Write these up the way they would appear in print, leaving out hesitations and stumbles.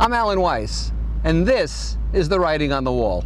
I'm Alan Weiss, and this is The Writing on the Wall.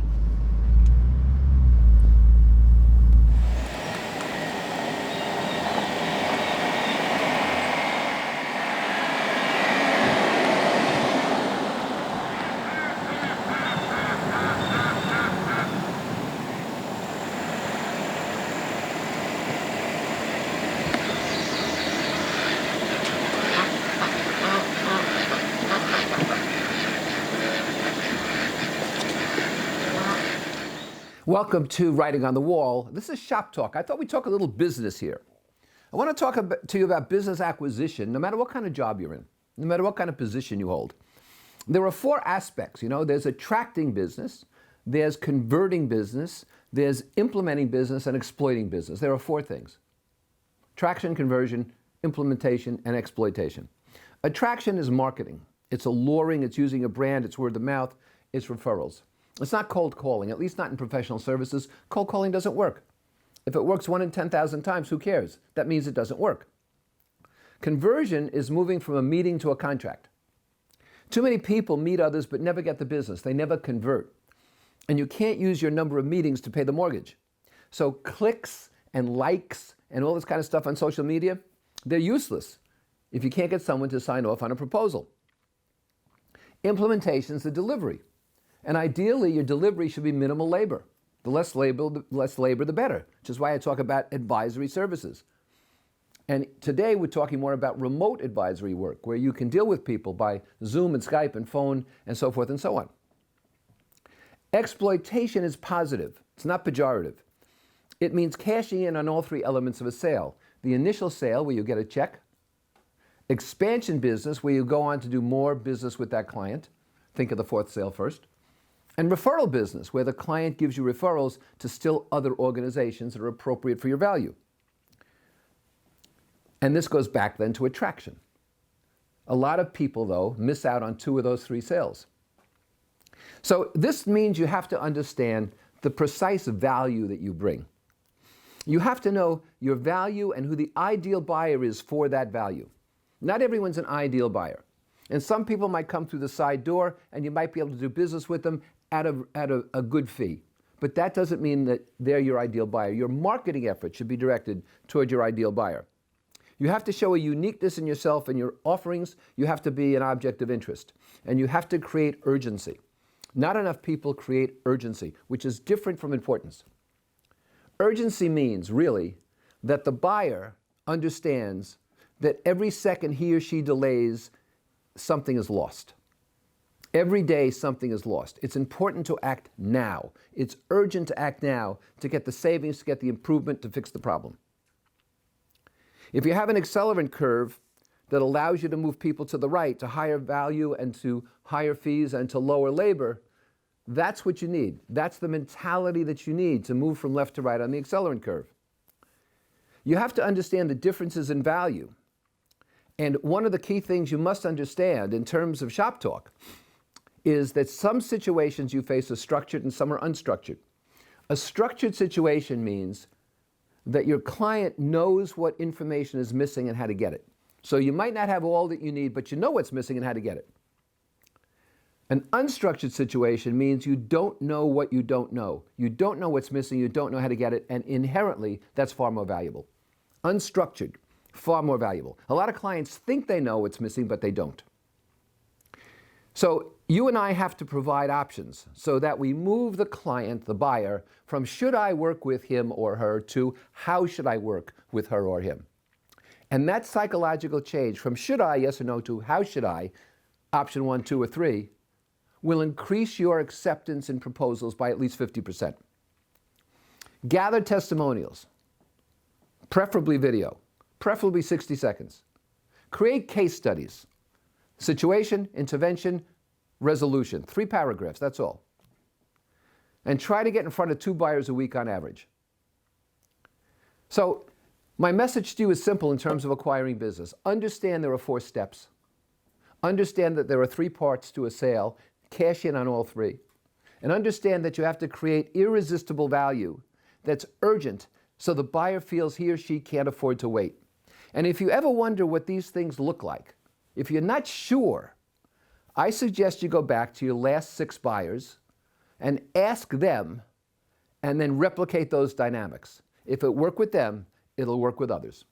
Welcome to Writing on the Wall. This is Shop Talk. I thought we'd talk a little business here. I want to talk to you about business acquisition, no matter what kind of job you're in, no matter what kind of position you hold. There are four aspects, there's attracting business, there's converting business, there's implementing business, and exploiting business. There are four things: attraction, conversion, implementation, and exploitation. Attraction is marketing. It's alluring, it's using a brand, it's word of mouth, it's referrals. It's not cold calling, at least not in professional services. Cold calling doesn't work. If it works 1 in 10,000 times, who cares? That means it doesn't work. Conversion is moving from a meeting to a contract. Too many people meet others but never get the business. They never convert. And you can't use your number of meetings to pay the mortgage. So clicks and likes and all this kind of stuff on social media, they're useless if you can't get someone to sign off on a proposal. Implementation is the delivery. And ideally, your delivery should be minimal labor. The less labor, the better, which is why I talk about advisory services. And today, we're talking more about remote advisory work, where you can deal with people by Zoom and Skype and phone and so forth and so on. Exploitation is positive. It's not pejorative. It means cashing in on all three elements of a sale. The initial sale, where you get a check. Expansion business, where you go on to do more business with that client. Think of the fourth sale first. And referral business, where the client gives you referrals to still other organizations that are appropriate for your value. And this goes back then to attraction. A lot of people, though, miss out on 2 of those 3 sales. So this means you have to understand the precise value that you bring. You have to know your value and who the ideal buyer is for that value. Not everyone's an ideal buyer. And some people might come through the side door and you might be able to do business with them at a good fee. But that doesn't mean that they're your ideal buyer. Your marketing effort should be directed toward your ideal buyer. You have to show a uniqueness in yourself and your offerings. You have to be an object of interest. And you have to create urgency. Not enough people create urgency, which is different from importance. Urgency means, really, that the buyer understands that every second he or she delays, something is lost. Every day, something is lost. It's important to act now. It's urgent to act now to get the savings, to get the improvement, to fix the problem. If you have an accelerant curve that allows you to move people to the right, to higher value and to higher fees and to lower labor, that's what you need. That's the mentality that you need to move from left to right on the accelerant curve. You have to understand the differences in value. And one of the key things you must understand in terms of shop talk is that some situations you face are structured and some are unstructured. A structured situation means that your client knows what information is missing and how to get it. So you might not have all that you need, but you know what's missing and how to get it. An unstructured situation means you don't know what you don't know. You don't know what's missing, you don't know how to get it, and inherently, that's far more valuable. Unstructured, far more valuable. A lot of clients think they know what's missing, but they don't. So you and I have to provide options so that we move the client, the buyer, from should I work with him or her to how should I work with her or him. And that psychological change from should I, yes or no, to how should I, option 1, 2, or 3, will increase your acceptance in proposals by at least 50%. Gather testimonials, preferably video, preferably 60 seconds. Create case studies. Situation, intervention, resolution. 3 paragraphs, that's all. And try to get in front of 2 buyers a week on average. So my message to you is simple in terms of acquiring business. Understand there are 4 steps. Understand that there are 3 parts to a sale. Cash in on all 3. And understand that you have to create irresistible value that's urgent so the buyer feels he or she can't afford to wait. And if you ever wonder what these things look like, if you're not sure, I suggest you go back to your last 6 buyers and ask them, and then replicate those dynamics. If it worked with them, it'll work with others.